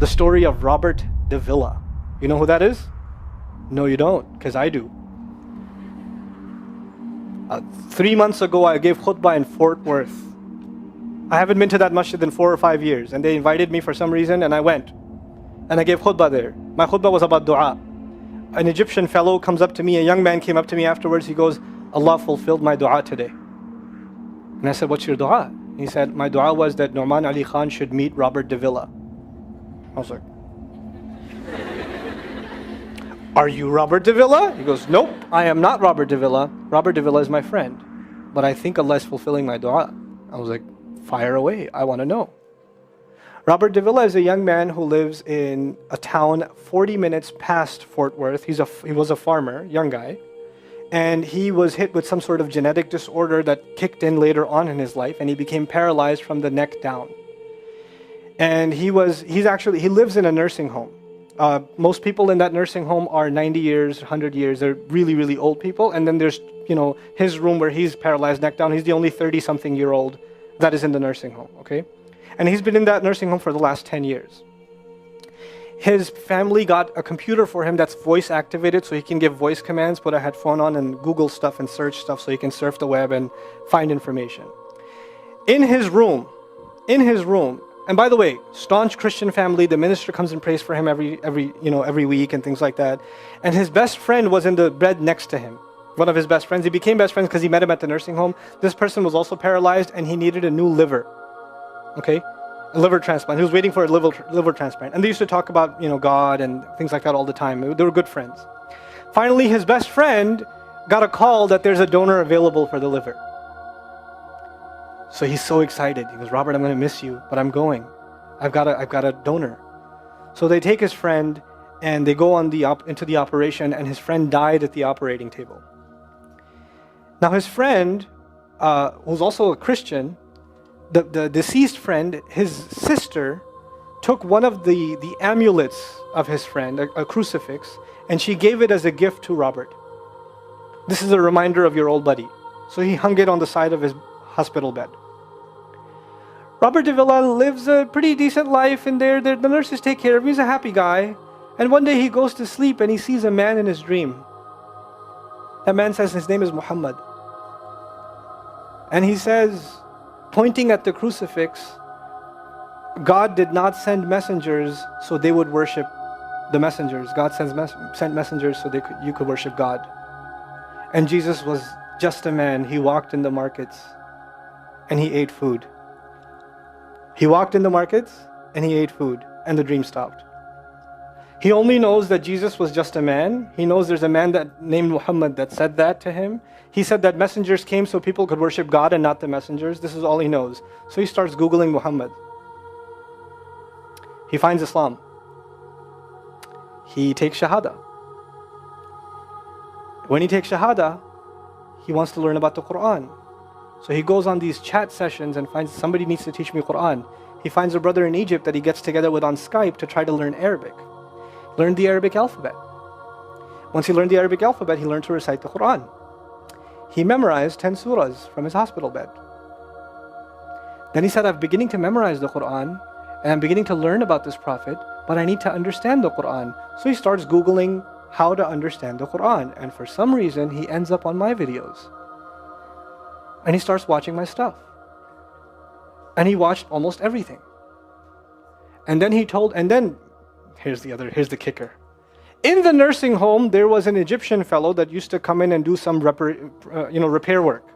The story of Robert Davila. You know who that is? No, you don't, because I do. 3 months ago, I gave khutbah in Fort Worth. I haven't been to that masjid in 4 or 5 years, and they invited me for some reason, and I went. And I gave khutbah there. My khutbah was about dua. An Egyptian fellow comes up to me, a young man came up to me afterwards, he goes, Allah fulfilled my dua today. And I said, what's your dua? He said, my dua was that Nu'man Ali Khan should meet Robert Davila. I was like, are you Robert Davila? He goes, nope, I am not Robert Davila. Robert Davila is my friend. But I think Allah is fulfilling my dua. I was like, fire away, I want to know. Robert Davila is a young man who lives in a town 40 minutes past Fort Worth. He was a farmer, young guy. And he was hit with some sort of genetic disorder that kicked in later on in his life, and he became paralyzed from the neck down. And he lives in a nursing home. Most people in that nursing home are 90 years, 100 years. They're really, really old people. And then there's, his room where he's paralyzed neck down. He's the only 30-something-year-old that is in the nursing home, okay? And he's been in that nursing home for the last 10 years. His family got a computer for him that's voice activated, so he can give voice commands, put a headphone on and Google stuff and search stuff so he can surf the web and find information. In his room, and by the way, staunch Christian family, the minister comes and prays for him every week and things like that. And his best friend was in the bed next to him. One of his best friends. He became best friends because he met him at the nursing home. This person was also paralyzed and he needed a new liver. Okay? A liver transplant. He was waiting for a liver transplant. And they used to talk about, God and things like that all the time. They were good friends. Finally, his best friend got a call that there's a donor available for the liver. So he's so excited. He goes, Robert, I'm going to miss you, but I'm going. I've got a donor. So they take his friend and they go into the operation, and his friend died at the operating table. Now his friend, who's also a Christian, the deceased friend, his sister, took one of the amulets of his friend, a crucifix, and she gave it as a gift to Robert. This is a reminder of your old buddy. So he hung it on the side of his hospital bed. Robert Davila lives a pretty decent life in there. The nurses take care of him. He's a happy guy. And one day he goes to sleep and he sees a man in his dream. That man says his name is Muhammad. And he says, pointing at the crucifix, God did not send messengers so they would worship the messengers. God sent messengers so you could worship God. And Jesus was just a man. He walked in the markets and he ate food. He walked in the markets and he ate food, and the dream stopped. He only knows that Jesus was just a man. He knows there's a man named Muhammad that said that to him. He said that messengers came so people could worship God and not the messengers. This is all he knows. So he starts Googling Muhammad. He finds Islam. He takes Shahada. When he takes Shahada, he wants to learn about the Quran. So he goes on these chat sessions and finds somebody needs to teach me Quran. He finds a brother in Egypt that he gets together with on Skype to try to learn Arabic. Learn the Arabic alphabet. Once he learned the Arabic alphabet, he learned to recite the Quran. He memorized 10 surahs from his hospital bed. Then he said, I'm beginning to memorize the Quran and I'm beginning to learn about this prophet, but I need to understand the Quran. So he starts Googling how to understand the Quran. And for some reason, he ends up on my videos. And he starts watching my stuff. And he watched almost everything. And then here's the kicker. In the nursing home, there was an Egyptian fellow that used to come in and do some repair work.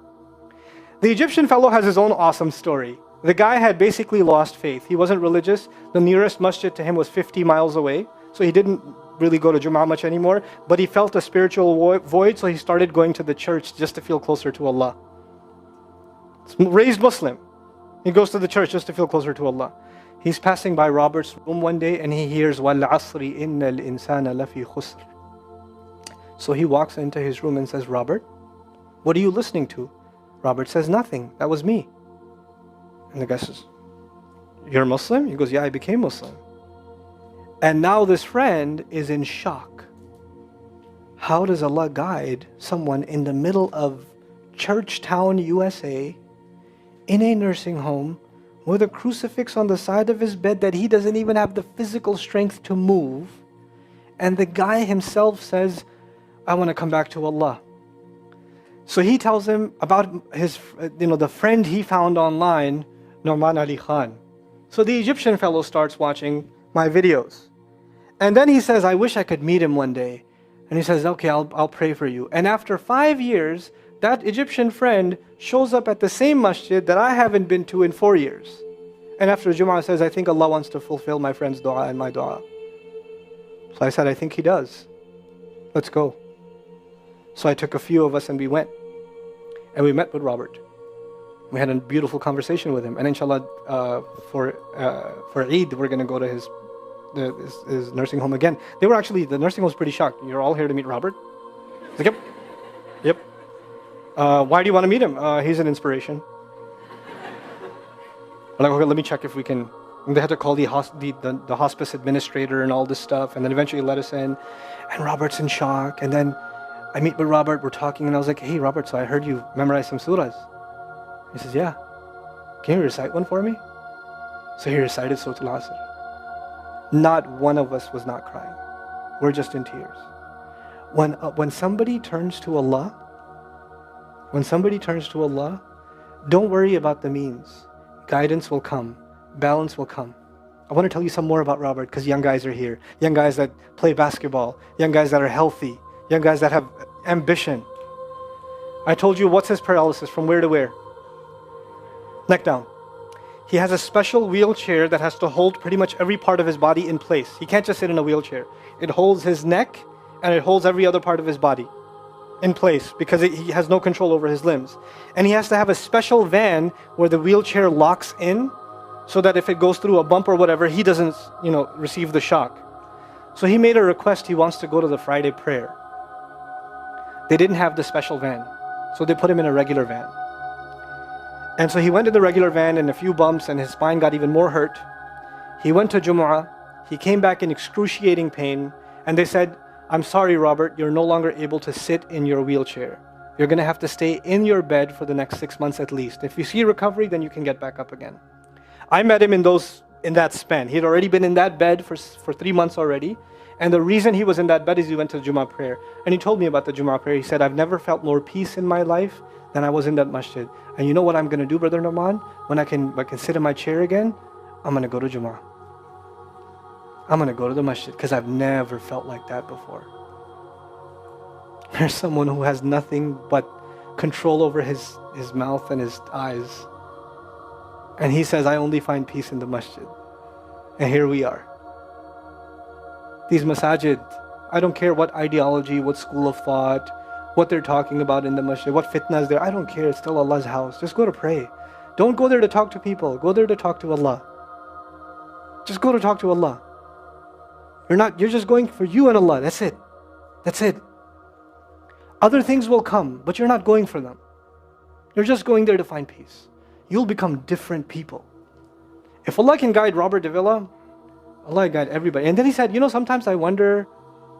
The Egyptian fellow has his own awesome story. The guy had basically lost faith. He wasn't religious. The nearest masjid to him was 50 miles away. So he didn't really go to Jum'ah much anymore. But he felt a spiritual void, so he started going to the church just to feel closer to Allah. Raised Muslim. He goes to the church just to feel closer to Allah. He's passing by Robert's room one day and he hears وَالْعَصْرِ إِنَّ الْإِنسَانَ لَفِي خُسْرٍ. So he walks into his room and says, Robert, what are you listening to? Robert says, nothing. That was me. And the guy says, you're Muslim? He goes, yeah, I became Muslim. And now this friend is in shock. How does Allah guide someone in the middle of Churchtown, USA, in a nursing home, with a crucifix on the side of his bed that he doesn't even have the physical strength to move. And the guy himself says, I want to come back to Allah. So he tells him about his, the friend he found online, Nouman Ali Khan. So the Egyptian fellow starts watching my videos. And then he says, I wish I could meet him one day. And he says, okay, I'll pray for you. And after 5 years, that Egyptian friend shows up at the same masjid that I haven't been to in 4 years. And after Jum'ah says, I think Allah wants to fulfill my friend's dua and my dua. So I said, I think He does. Let's go. So I took a few of us and we went. And we met with Robert. We had a beautiful conversation with him. And inshallah, for Eid, we're going to go to his nursing home again. The nursing home was pretty shocked. You're all here to meet Robert? I was like, yep. Why do you want to meet him? He's an inspiration. I'm like, okay, let me check if we can. And they had to call the hospice administrator and all this stuff, and then eventually let us in. And Robert's in shock. And then I meet with Robert, we're talking, and I was like, hey Robert, so I heard you memorize some surahs. He says, yeah. Can you recite one for me? So he recited Surah Al-Asr. Not one of us was not crying. We're just in tears. When somebody turns to Allah, don't worry about the means. Guidance will come. Balance will come. I want to tell you some more about Robert because young guys are here. Young guys that play basketball. Young guys that are healthy. Young guys that have ambition. I told you what's his paralysis, from where to where? Neck down. He has a special wheelchair that has to hold pretty much every part of his body in place. He can't just sit in a wheelchair. It holds his neck and it holds every other part of his body in place because he has no control over his limbs. And he has to have a special van where the wheelchair locks in so that if it goes through a bump or whatever, he doesn't, receive the shock. So he made a request. He wants to go to the Friday prayer. They didn't have the special van, so they put him in a regular van. And so he went in the regular van and a few bumps and his spine got even more hurt. He went to Jumu'ah. He came back in excruciating pain. And they said, I'm sorry, Robert, you're no longer able to sit in your wheelchair. You're going to have to stay in your bed for the next 6 months at least. If you see recovery, then you can get back up again. I met him in that span. He had already been in that bed for 3 months already. And the reason he was in that bed is he went to the Jummah prayer. And he told me about the Jummah prayer. He said, I've never felt more peace in my life than I was in that masjid. And you know what I'm going to do, Brother Nouman? When I can sit in my chair again, I'm going to go to Jummah. I'm going to go to the masjid because I've never felt like that before. There's someone who has nothing but control over his mouth and his eyes. And he says, I only find peace in the masjid. And here we are. These masajid, I don't care what ideology, what school of thought, what they're talking about in the masjid, what fitna is there. I don't care. It's still Allah's house. Just go to pray. Don't go there to talk to people. Go there to talk to Allah. Just go to talk to Allah. You're just going for you and Allah. That's it. That's it. Other things will come, but you're not going for them. You're just going there to find peace. You'll become different people. If Allah can guide Robert Davila, Allah guide everybody. And then he said, sometimes I wonder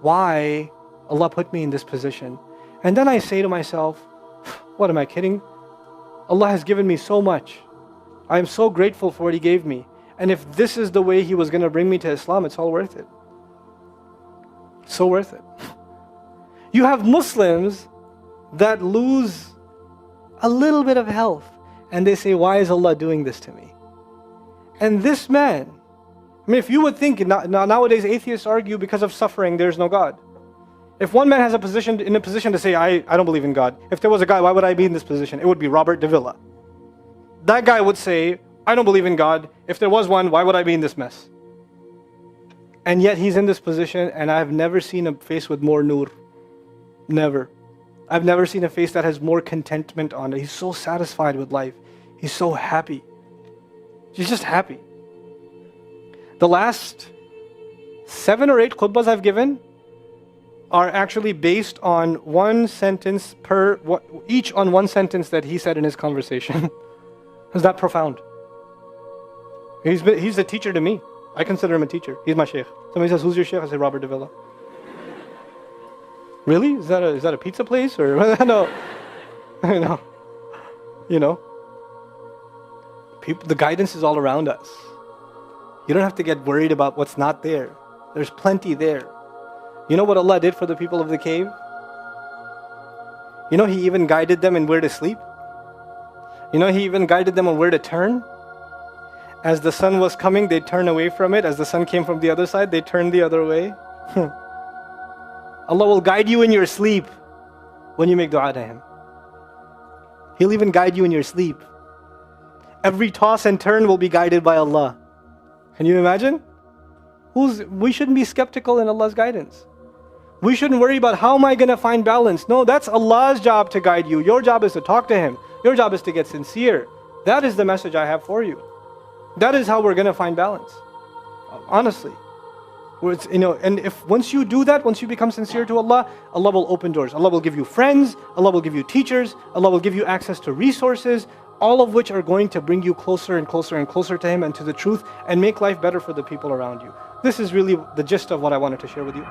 why Allah put me in this position. And then I say to myself, what, am I kidding? Allah has given me so much. I am so grateful for what He gave me. And if this is the way He was going to bring me to Islam, it's all worth it. So worth it. You have Muslims that lose a little bit of health and they say, why is Allah doing this to me? And this man, if you would think, nowadays atheists argue because of suffering, there's no God. If one man has in a position to say, I don't believe in God. If there was a guy, why would I be in this position? It would be Robert Davila. That guy would say, I don't believe in God. If there was one, why would I be in this mess? And yet he's in this position, and I've never seen a face with more nur. Never. I've never seen a face that has more contentment on it. He's so satisfied with life. He's so happy. He's just happy. The last 7 or 8 khutbahs I've given are actually based on one sentence each on one sentence that he said in his conversation. Is that profound? He's a teacher to me. I consider him a teacher. He's my sheikh. Somebody says, who's your sheikh? I say, Robert Davila. Really? Is that a pizza place? Or no. The guidance is all around us. You don't have to get worried about what's not there. There's plenty there. You know what Allah did for the people of the cave? You know He even guided them in where to sleep. You know He even guided them on where to turn. As the sun was coming, they'd turn away from it. As the sun came from the other side, they'd turn the other way. Allah will guide you in your sleep when you make dua to Him. He'll even guide you in your sleep. Every toss and turn will be guided by Allah. Can you imagine? We shouldn't be skeptical in Allah's guidance. We shouldn't worry about how am I going to find balance. No, that's Allah's job to guide you. Your job is to talk to Him. Your job is to get sincere. That is the message I have for you. That is how we're going to find balance. Honestly. And if once you do that, once you become sincere to Allah, Allah will open doors. Allah will give you friends. Allah will give you teachers. Allah will give you access to resources, all of which are going to bring you closer and closer and closer to Him and to the truth and make life better for the people around you. This is really the gist of what I wanted to share with you.